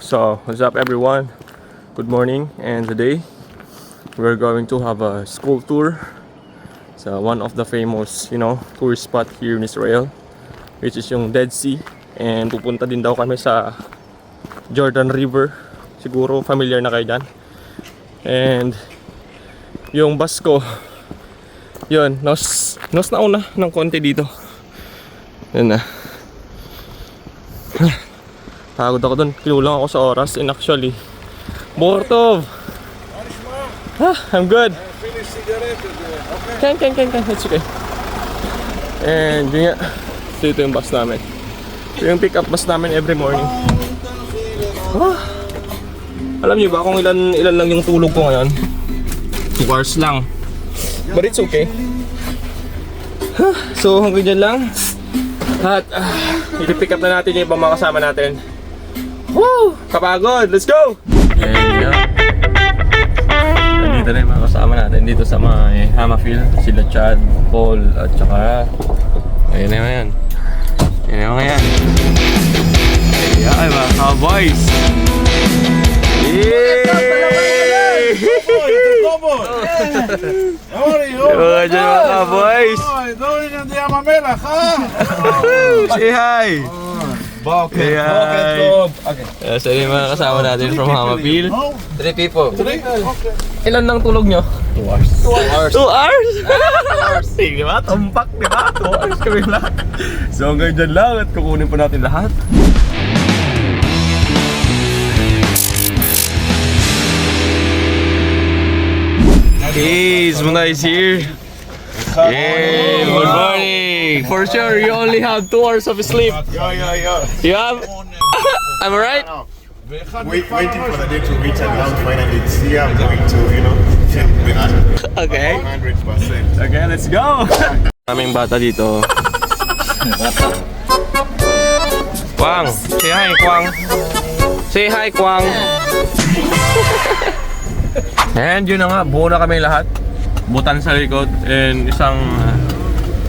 So, what's up everyone? Good morning, and today we're going to have a school tour sa one of the famous, tourist spot here in Israel, which is yung Dead Sea. And pupunta din daw kami sa Jordan River. Siguro familiar na kayo dyan. And yung bus ko, yun, nos nauna ng konti dito. Yun na. Pagod ako dun. Kinulang ako sa oras. And actually, Bortov! I'm good. Can. It's okay. And yun nga. So ito yung bus namin. Ito yung pick up bus namin every morning. Alam niyo ba kung ilan lang yung tulog ko ngayon? 2 hours lang. But it's okay. So hanggang dyan lang. At i-pick up na natin yung ibang mga kasama natin. Woo! Kapagod! Let's go! And yeah. Nandito na yung mga kasama natin dito sa mga Hamafield. Sila Chad, Paul, at saka ayun na yan. Ayun na yan. Ayun mga cowboys! Yay! How are you? Yung dyan mga cowboys! Doon yung di Amamela, ha? Say hi! Bakit? Okay. So yung mga kasama natin from Hamafield. 3 people. Ilan lang tulog nyo? 2 hours. 2 hours? Di ba? Tumpak, di ba? 2 hours kami lahat. So hanggang dyan lang at kukunin pa natin lahat. Hey, Zmuna is here. Hey, good morning. For sure, you only have 2 hours of sleep. Yeah. You have? Am I right? Waiting for the day to reach and now finally it's here. I'm going to, film with us. Okay. 100%. Okay, let's go! Kaming bata dito. Kwang! Say hi, Kwang! Say hi, Kwang! And yun na nga, buo na kami lahat. Butan sa likod and isang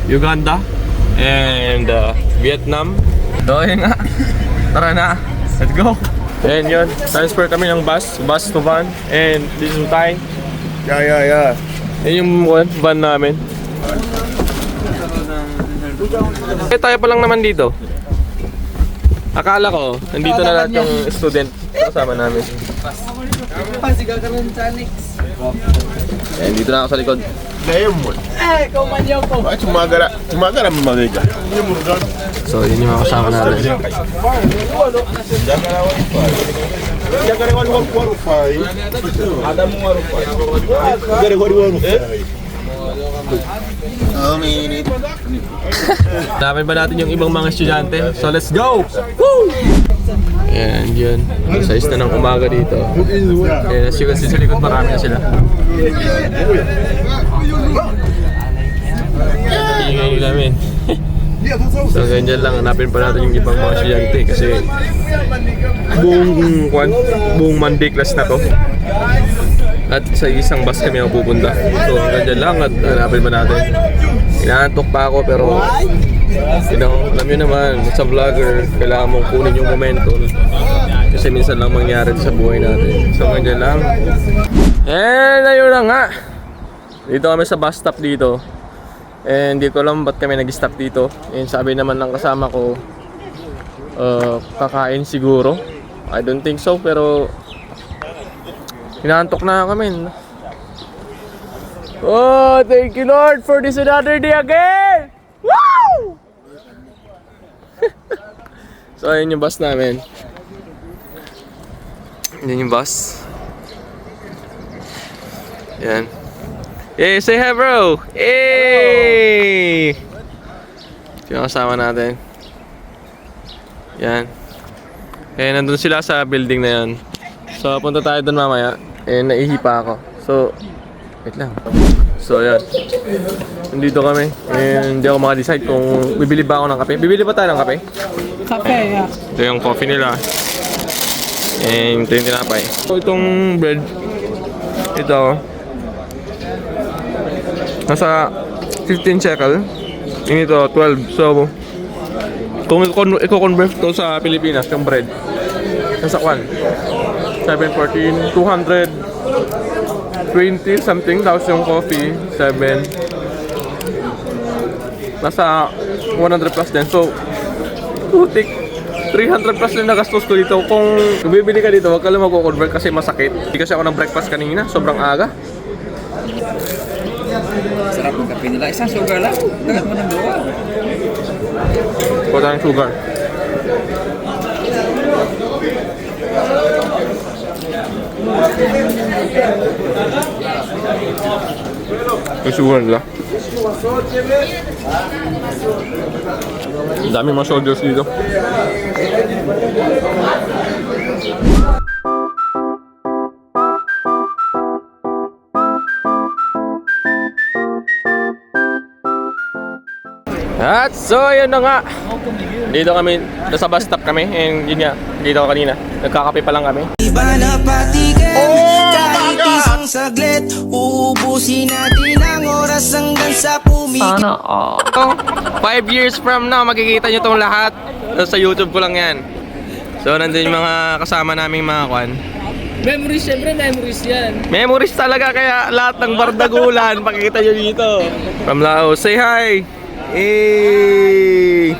Uganda and Vietnam. So yun nga, tara na, let's go! And yun, transfer kami ng bus to van, and this is Tay. Yeah. Yan yung van namin. Tayo pa lang naman dito. Akala ko, nandito na lahat yung student kasama namin. And dito na ako sa likod. Tumagara mamagiga. So yun yung mga kasama natin. Dami ba natin yung ibang mga estudyante? So let's go! Woo! And yun, sa na ng umaga dito. And as you can see sa likod, marami na sila. Ingay nila namin. So ganyan lang, hanapin pa natin yung ibang mga estudyante kasi buong Monday class na to. At sa isang bus kami ang pupunta. So ganyan lang at hanapin pa natin. Inaantok pa ako pero alam nyo naman, sa vlogger, kailangan mong kunin yung momentum kasi minsan lang mangyari sa buhay natin. So ganyan lang. And ayun na nga, dito kami sa bus stop dito. And di ko alam ba't kami nag-stop dito. And sabi naman ng kasama ko, kakain siguro. I don't think so, pero hinaantok na kami. Oh, thank you Lord for this another day again! Woo! So ayun yung bus namin. Yan yung bus. Yan. Hey, say hi bro! Hey! Yung kasama natin. Yan. Eh, nandun sila sa building na yan. So punta tayo dun mamaya. Eh, naihipa ako. So, wait lang. So yan. Nandito kami. And hindi ako maka-decide kung bibili ba ako ng kape. Bibili ba tayo ng kape? Kape, yeah. Ito yung coffee nila. And ito yung tinapay. So itong bread, ito, nasa 15 shekel. Yung ito, 12. So, kung i-convert to sa Pilipinas, yung bread, Nasa kwan. 714, 220 something. Tapos yung coffee, 7. Nasa 100 plus din. So, putik. 300 plus din nagastos ko dito. Kung bibili ka dito, huwag ka lang mag-convert kasi masakit. Hindi kasi ako ng breakfast kanina. Sobrang aga. Sarap ng kape nila. Isang sugar lang. Dagat mo ng doon. Kuha ng sugar. Yung sugar nila. Ang daming mga soldiers dito. At so yun na nga. Dito kami, nasa bus stop kami. And yun nga, dito ako kanina. Nagkakape pa lang kami. Iba na patigan, kahit isang saglit, uubusin natin ang oras hanggang sa pumigil. Sana all. 5 years from now, makikita nyo itong lahat. Sa YouTube ko lang yan. So nandun yung mga kasama naming mga kwan. Memories, syempre memories yan. Memories talaga, kaya lahat ng bardagulan makikita nyo dito. From Laos, say hi! Hey!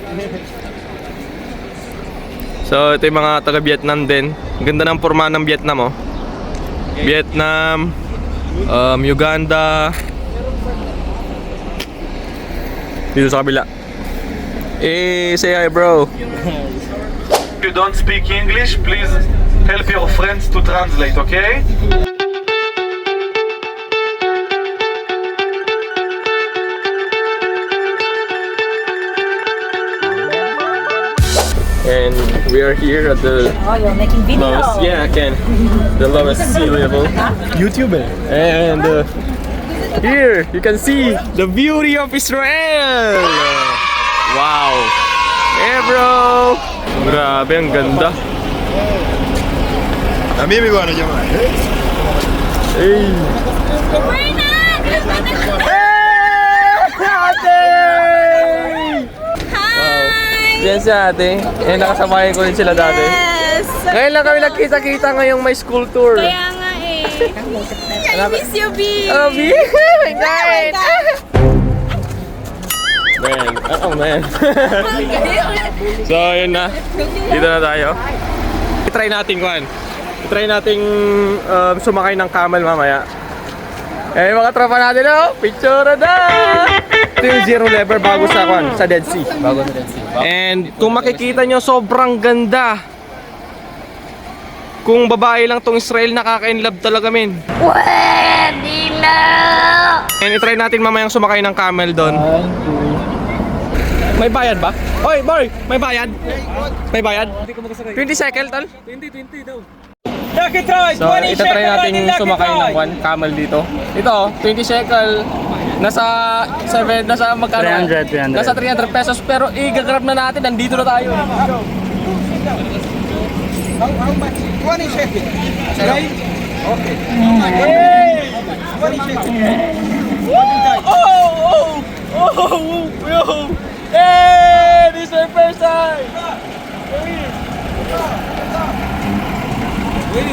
So ito yung mga taga Vietnam din. Ganda ng forma ng Vietnam, oh. Vietnam, Uganda. Dito sa kabila. Hey, say hi, bro. If you don't speak English, please help your friends to translate, okay? And we are here at the Oh, you're making video. lowest, yeah, I can. The lowest sea level. YouTuber. And here you can see the beauty of Israel. Wow. Hey, bro. Grabe, ang ganda. A mí me van a llamar. Hey. Yan si ate. Eh, nakasamahin ko rin sila dati. Yes! Ngayon lang kami nagkita-kita ngayong may school tour. Kaya nga eh. I miss you, B! Oh, B! My God! Man, oh man. So, yun na. Dito na tayo. I-try natin, Kwan. I-try nating sumakay ng camel mamaya. Eh, mga tropa natin, oh! Picture na! Ito yung zero level bago sa, Kwan, sa Dead Sea. Bago sa Dead Sea. And kung makikita nyo, sobrang ganda. Kung babae lang tong Israel, nakaka-inlove talaga, men. Pwede na! And itry natin mamayang sumakay ng camel doon. May bayad ba? Oy, boy! May bayad? May bayad? 20 shekel, tol? 20 daw. So, itatry natin sumakay ng camel dito. Ito, 20 shekel. Nasa magkano? 300. Nasa 300 pesos, pero i-grab na natin, nandito na tayo. Hey, this is my first time. Take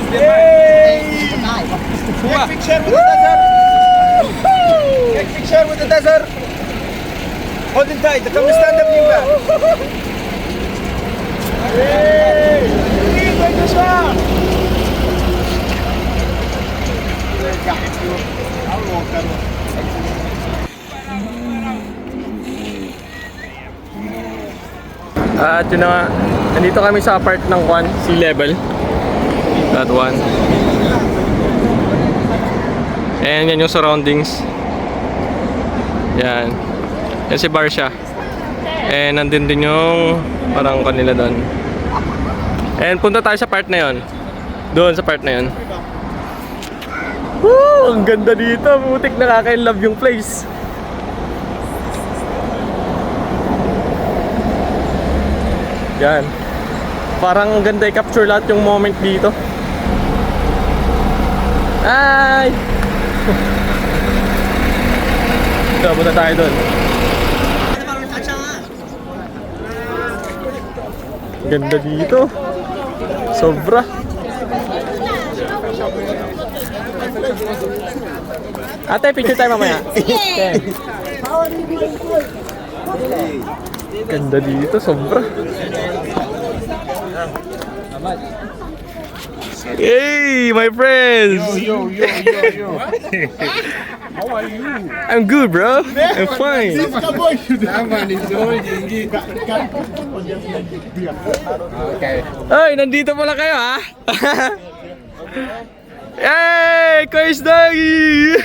picture with the desert. Take picture with the desert. Hold it tight. Come stand up, Nimba. Hey! Hey, siya! At yun na nga, nandito kami sa part ng sea level. That one. And yan yung surroundings. Yan. Yan si Barsha. And nandun din yung parang kanila doon. And punta tayo sa part na yon. Doon sa part na yon. Woo! Ang ganda dito. Butik, nakaka-love yung place. Yan. Parang ang ganda i-capture lahat yung moment dito. Ay! Ito, punta tayo doon. Ganda dito. Sobra. Ate, picture tayo mamaya. Okay. Ganda dito, sobra. Hey, my friends! Yo. How are you? I'm good, bro. I'm fine. Ay, nandito pala kayo, ha? Hey, Kuya Doggy!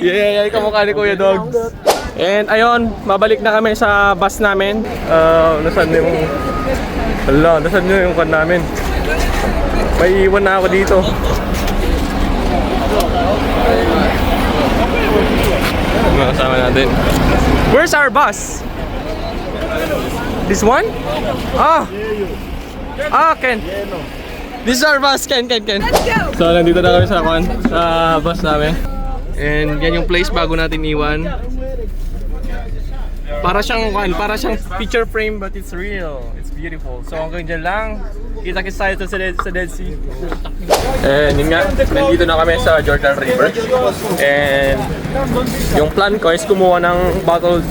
Yeah, kamukha ni Kuya Dogs. And ayun, mabalik na kami sa bus namin. Nasaan yung kan namin? May iwan na ako dito. Kasama natin. Where's our bus? This one? Ken. This is our bus, Ken. Let's go! So, nandito na kami sa bus namin. And yan yung place bago natin iwan. Para siyang picture frame but it's real. It's beautiful. So hanggang dyan lang. Kita-kits tayo sa Dead Sea. And yun nga, nandito na kami sa Jordan River. And yung plan ko is kumuha ng bottle,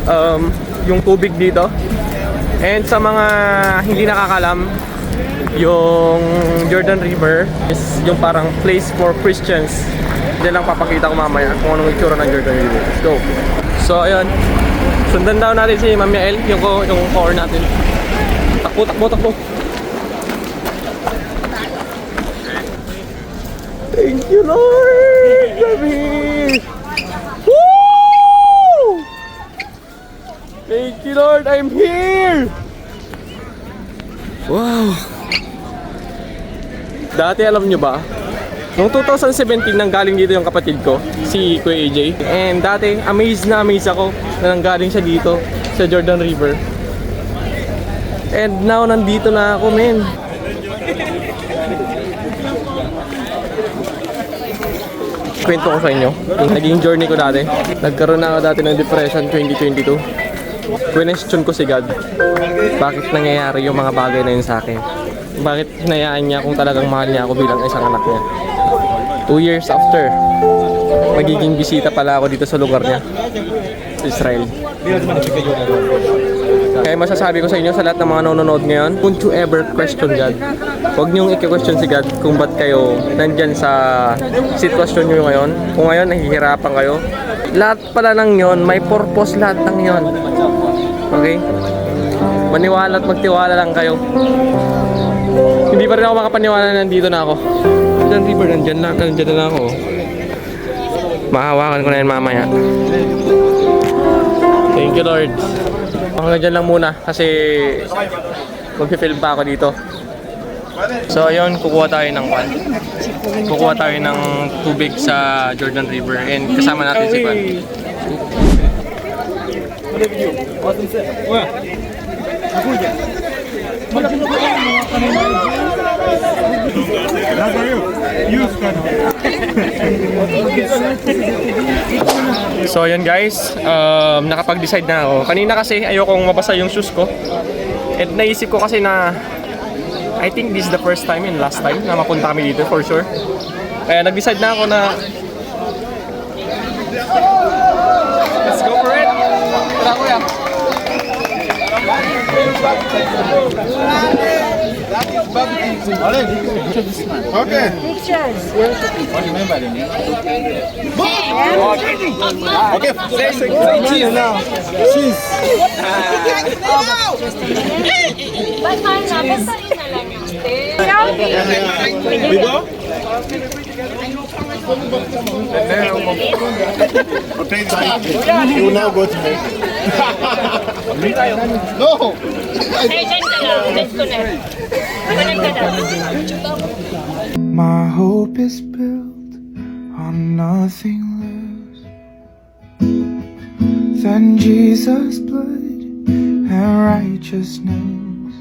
yung tubig dito. And sa mga hindi nakakalam, yung Jordan River is yung parang place for Christians. Hindi lang papakita ko mamaya kung anong itsura ng Jordan River. Let's go! So ayun, sundan daw natin si Ma'am Yael, yung core natin. Takbo. Thank you, Lord! Baby! Woo! Thank you, Lord! I'm here! Wow! Dati alam nyo ba? Noong 2017 nang galing dito yung kapatid ko, si Kuya AJ. And dati, amazed ako na nanggaling siya dito sa Jordan River. And now, nandito na ako, men. Kwento ko sa inyo, yung naging journey ko dati. Nagkaroon na ako dati ng depression 2022. Question ko si God, bakit nangyayari yung mga bagay na yun sa akin? Bakit hinayaan niya kung talagang mahal niya ako bilang isang anak niya? 2 years after, magiging bisita pala ako dito sa lugar niya, sa Israel. Kaya masasabi ko sa inyo, sa lahat ng mga nanonood ngayon, don't you ever question God. Huwag niyong i-question si God kung ba't kayo nandyan sa sitwasyon niyo ngayon. Kung ngayon nahihirapan kayo, lahat pala ng yon, may purpose lahat ng yon. Okay? Maniwala at magtiwala lang kayo. Hindi pa rin ako makapaniwala na nandito na ako. Jordan River, nandyan na ako. Mahawakan ko na yan mamaya. Thank you, Lord. Hanggang dyan lang muna kasi magpipilm pa ako dito. So ayun, kukuha tayo ng tubig sa Jordan River and kasama natin si Juan. So yun guys, nakapag-decide na ako. Kanina kasi ayokong mabasa yung shoes ko. At naisip ko kasi na I think this is the first time and last time na mapunta kami dito for sure. Kaya nag-decide na ako na let's go for it. Tara kuya. Okay. Okay. Say now. Cheese. Basahin na lang natin. We go? You now go to me. No. Hey, dyan ka lang. Disconnect. Connect ka daw. My hope is built on nothing less than Jesus' blood and righteousness.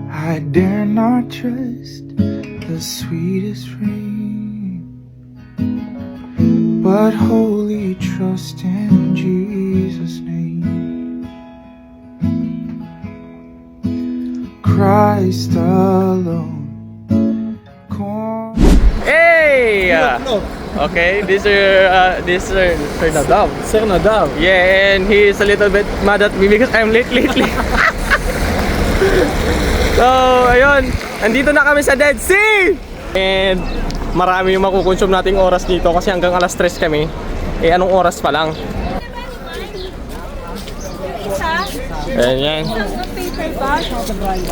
I dare not trust the sweetest frame, but wholly trust in Jesus' name. Christ alone. Corn- Hey! Okay, this is Sir Nadav. Sir Nadav. Yeah, and he is a little bit mad at me because I'm late lately. So, ayun. Andito na kami sa Dead Sea! And marami yung makukonsume nating oras dito kasi hanggang alas 3 kami. Eh, anong oras pa lang? Ayan, yan.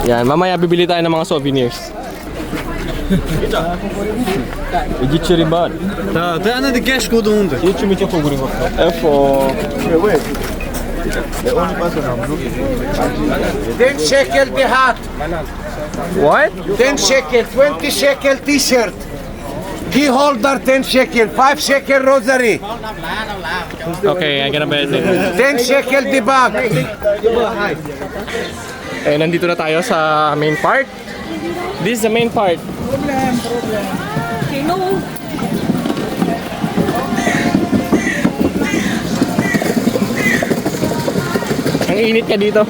Yan, mamaya bibili tayo ng mga souvenirs. Идите ребят. Да, дай на декешку до унде. Я чуть чуть поговорим. F4. 10 shekel the hat. What? 10 shekel, 20 shekel t-shirt. Key holder 10 shekel, 5 shekel rosary. Okay, I'm gonna bet it. 10 shekel the bag. Eh, nandito na tayo sa main part. This is the main part. Ang init ka dito.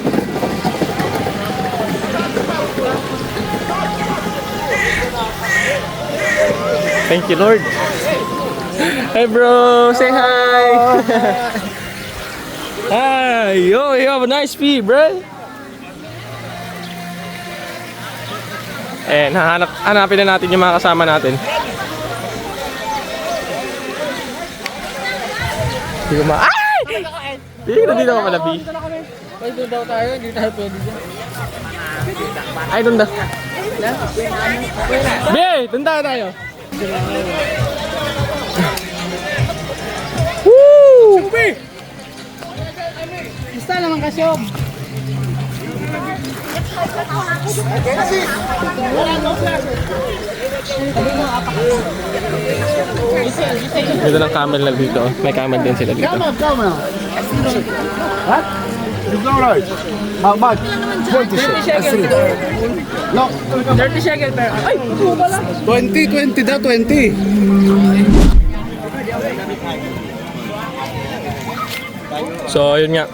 Thank you, Lord. Hey, bro. Say hi. Hi. Yo, you have a nice feet, bro. Eh, hanapin na natin yung mga kasama natin. Hindi ko ma... Ay! Hindi ka pala, B. Pwede daw tayo, hindi tayo pwede dyan. Ay, doon daw. B! Doon tayo. Woo! Basta naman kasi oh. Ganda ng camel na dito. May camel din sila dito. What? You go right. How much? 20 shekel. No. 30 shekel per. Ay, ito pala. 20 daw, 20. So, yun nga.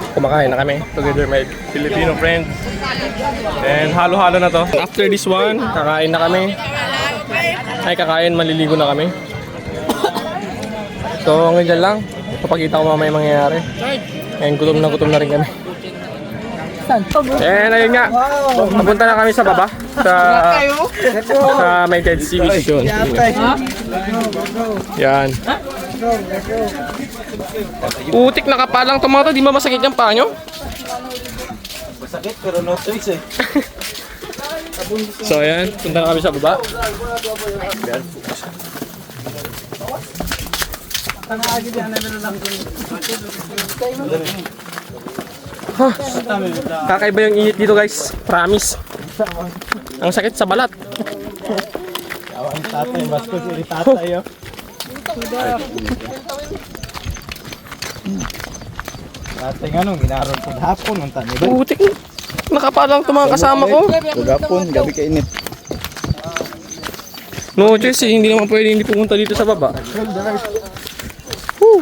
Kumakain na kami together my Filipino friends. And halo-halo na to. After this one, kakain na kami. Ay, kakain, maliligo na kami. So, hanggang dyan lang. Papakita ko mamaya mangyayari. And gutom na rin kami. And ayun nga. Papunta na kami sa baba. Sa may Dead Sea Beach yun. Yan. Putik na kapalang tomato, di ba masakit yung paa nyo? Masakit pero no choice eh. So ayan, punta na kami sa baba. Huh. Kakaiba yung init dito guys, promise. Ang sakit sa balat. Ang tatay, mas ko si tatay oh. Tatay nga nung ginaron ko hapon ang tanong. Putik, nakapalang ito mga kasama ko. Hapon, gabi ka init. No choice eh, hindi naman pwede hindi pumunta dito sa baba. Woo.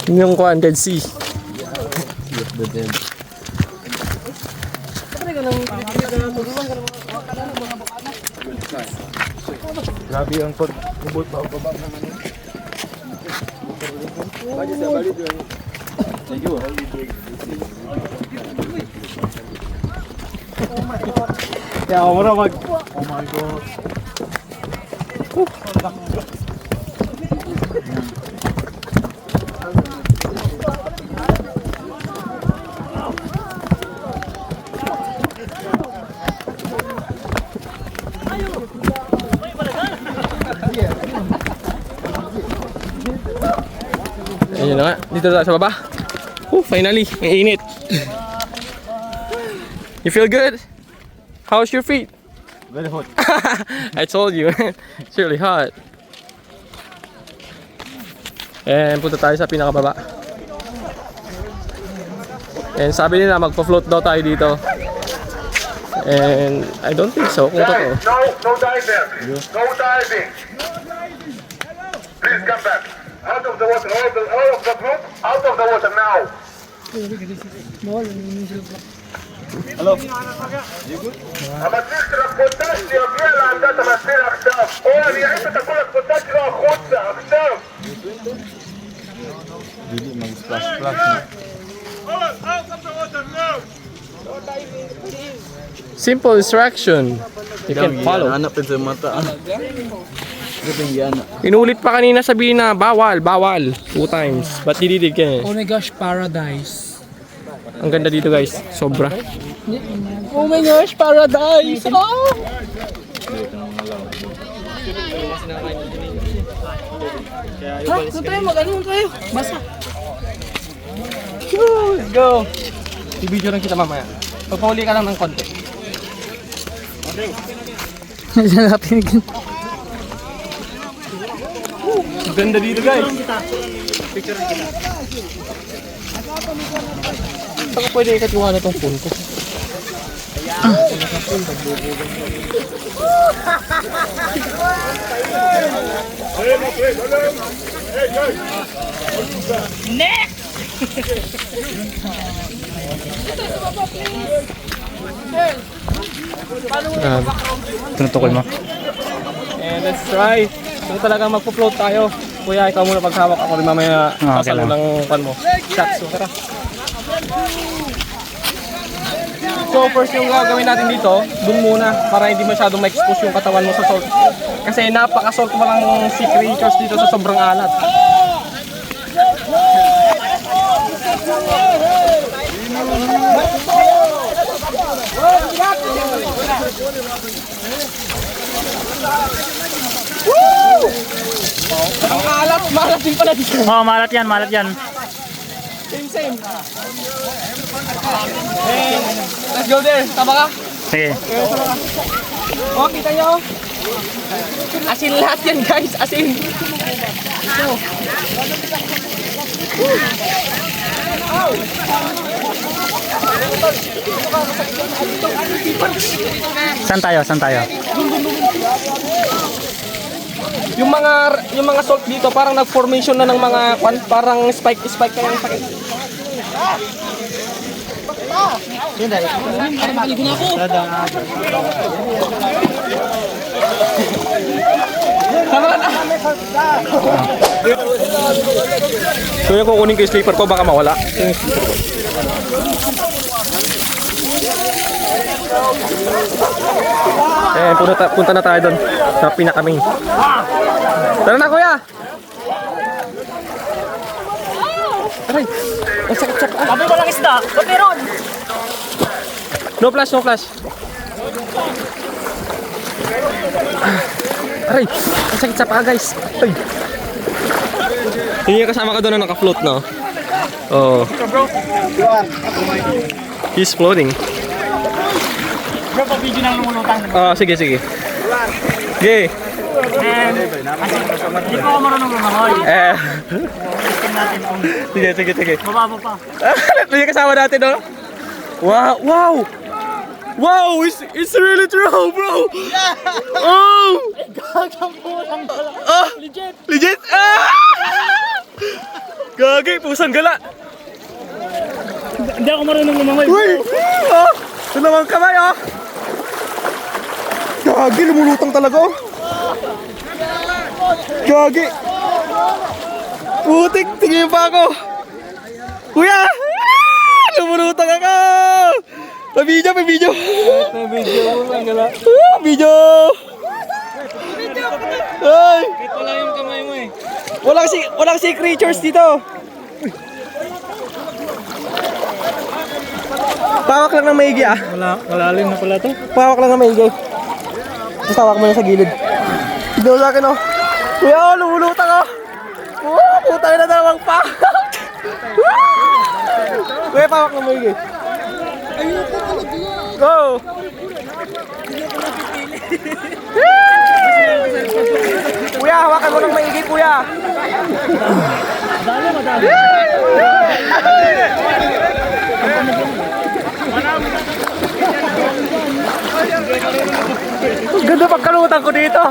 Yun yung kuhan, Dead Sea. Grabe ang pag-ubot pa baba naman. Ya, ora mag. Oh my god. Ayun na nga, dito na tayo sa baba. Finally, ang init. You feel good? How's your feet? Very hot. I told you, it's really hot. And punta tayo sa pinakababa. And sabi nila magpa-float daw tayo dito. And I don't think so, kung totoo. No dive there. No diving. Please come back. Out of the water. All of the group, out of the water now. המדריך של הקבוצה שיגיע לעמדת המסביר עכשיו, או אני אעיף את כל הקבוצה שלו החוצה, עכשיו. Simple instruction. You can follow. Inulit pa kanina sabihin na bawal, bawal. 2 times. But didid ka. Oh my gosh, paradise. Ang ganda dito guys. Sobra. Oh my gosh, paradise! Oh! Ha? Doon tayo, mag-ano tayo? Basa. Let's go. I-video lang kita mamaya. Pagpahuli ka lang ng konti. Ganda dito guys. Picture kita. Baka pwede ikatiwa na itong phone ko. Tinutukol mo. And let's try. So talagang magpo-float tayo. Kuya, ikaw muna paghawak, ako rin mamaya Okay pasalo lang. ng pan mo. Shots, so tara. So first yung gagawin natin dito, dun muna para hindi masyadong ma-expose yung katawan mo sa salt. Kasi napaka-salt mo lang sea creatures dito sa sobrang alat. Ang alat, malat din pala dito. Oh, malat yan, malat yan. Same. Hey, let's go there. Tama ka? Sige. Oh, kita nyo? Asin lahat yan guys, asin. Saan tayo? Saan tayo? Yung mga salt dito parang nag-formation na ng mga parang spike kaya yung sakit. Tama na. So yung kukunin ko yung sleeper ko baka mawala. Eh, punta na tayo doon sa pinaka-main. Tara na kuya! Aray! Ang sakit-sakit. Abo ba lang isda? Ba't meron? No flash, no flash. Aray! Ang sakit sa paa guys. Ay! Yung kasama ka doon na naka-float na. Oh. He's floating. Bro, pag-video nang lumulutang. Sige. Sige. Hindi ko ako marunong lumangoy. Testing natin kung Sige. mababa pa. Yung kasama natin, no? Wow! Wow! It's really true, bro! Yeah! Oh! Gagampulang pala. Legit! Gagi, pusang gala! Hindi ako marunong lumangoy. Uy! Dalawang kamay, Gagi, lumulutang talaga, Gagi! Putik, tingin pa ako! Kuya! Lumulutang ako! May video! May video Video! Ay! Wala yung kamay mo eh. Walang sea creatures dito! Pawak lang ng maigi, Malalim na pala to. Pawak lang ng maigi. Tapos tawak mo na sa gilid. Tignan mo sa akin, Kuya, lumulutang, putang na dalawang pa. Kuya, pawak ng maigi. Go! Kuya, hawakan mo ng maigi, kuya. Madali. Ganda pagkalutan ko dito.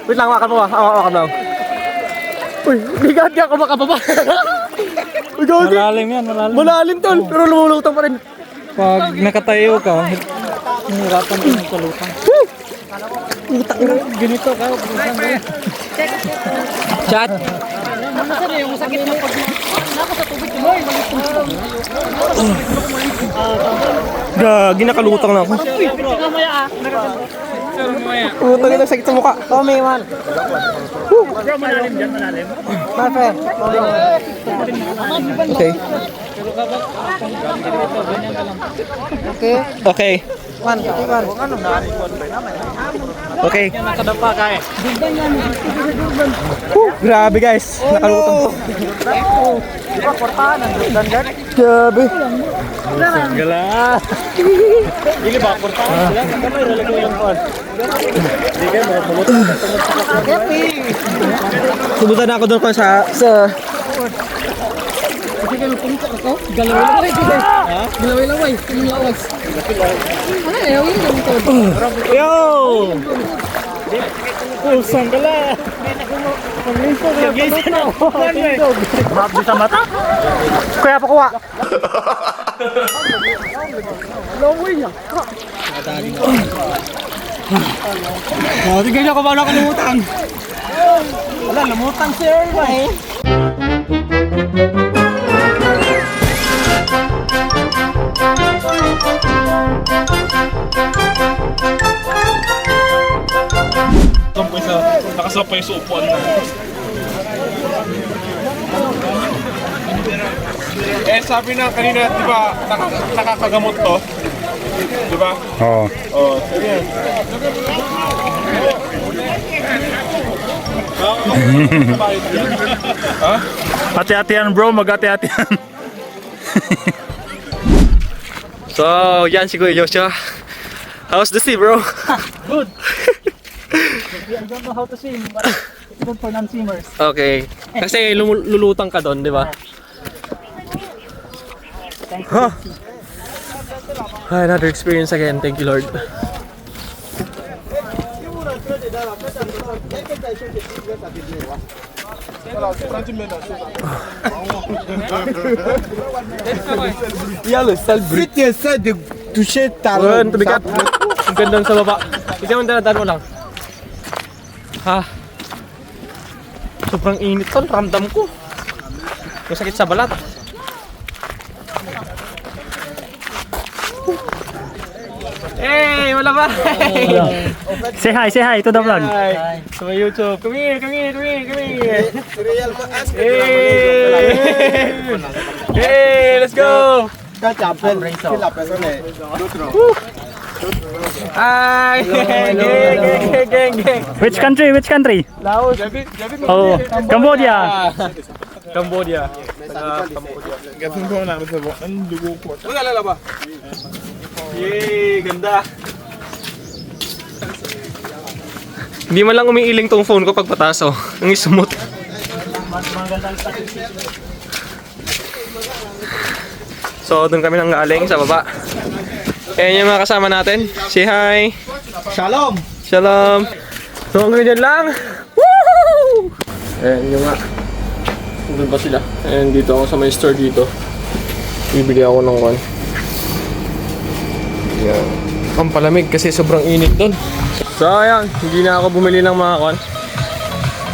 Wait lang, hawakan mo, hawakan mo. Uy, bigat ka ako makababa. Malalim yan, malalim. Malalim tol, pero lumulutang pa rin. Pag nakatayo ka, hirapan din yung palutang. Ganito ka. Chat. Gagi, nakalutang na ako. Utang ito, sakit sa mukha. Tommy, man. Bro, malalim dyan, malalim. Okay. Okay. Okay. Man, man. Okay. Nakadapa ka eh. Grabe guys, nakalutang ko. Grabe. Gala. Ini ba, portahan sila? Kamay, lalagay yung kon. Hindi ka, mga pulutan. Subutan na ako doon sa Galawin lang, ha? Galawin lang, boy. Yung lawas. Ano, ayawin lang ito. Yo! Pulsang gala. Paglisa na. Mabdi sa mata? Kuya pa kuha. Sige niyo, kung paano ka lumutang. Wala, lumutang si Earl ba eh? Nakasapay sa upuan na. Eh, sabi na kanina, di ba, nakakagamot to? Di ba? Oo. Oo, sige. Ha? Hati-hatian bro, mag-hati-hatian. So, yan si Kuya Joshua. How's the sea, bro? Good. I don't know how to swim, but it's good for non-swimmers. Okay. Kasi lulutang ka doon, di ba? Huh. Another experience again. Thank you, Lord. Tuhan, tubigat. Ang ganda sa baba. Ikaw ang dandan mo lang. Ha? Sobrang init tol, ramdam ko. Yung sakit sa balat. Hey, wala ba? Say hi to the vlog. Hi. To my YouTube. Come here. Hey, let's go. Hi. Gang. Which country? Laos. Oh, Cambodia. Cambodia. Yay, ganda. Hindi man lang umiiling tong phone ko pag pataas oh. Ang smooth. So, doon kami nang galing sa baba. Ayan yung mga kasama natin. Say hi. Shalom! Shalom. So, hanggang dyan lang. Woo! Ayan yung nga. Doon pa sila. Ayan, dito ako sa may store dito. Bibili ako ng one. Ayan. Ang palamig kasi sobrang init doon. So, ayan. Hindi na ako bumili ng mga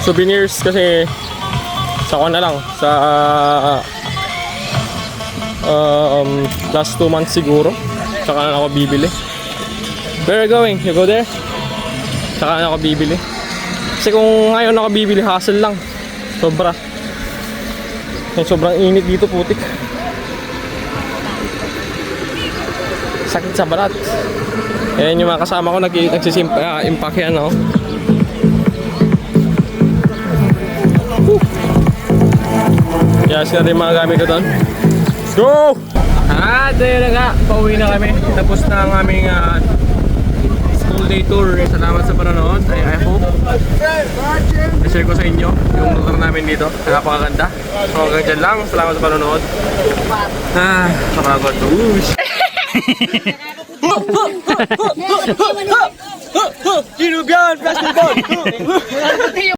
souvenirs kasi sa na lang. Sa last 2 months siguro. Saka na ako bibili. Where are you going? You go there? Saka na ako bibili. Kasi kung ngayon ako bibili, hassle lang. Sobra. Sobrang init dito, putik. Sakit sa balat. Ayan yung mga kasama ko nagsisimpak yan, no? Yes, na rin mga gamit ko doon. Let's go! At ayun na nga, pauwi na kami. Tapos na ang aming school day tour. Salamat sa panonood. I hope i-share ko sa inyo yung lugar namin dito. Napakaganda. So hanggang dyan lang. Salamat sa panonood. Nakagod. Kinubian! Basketball!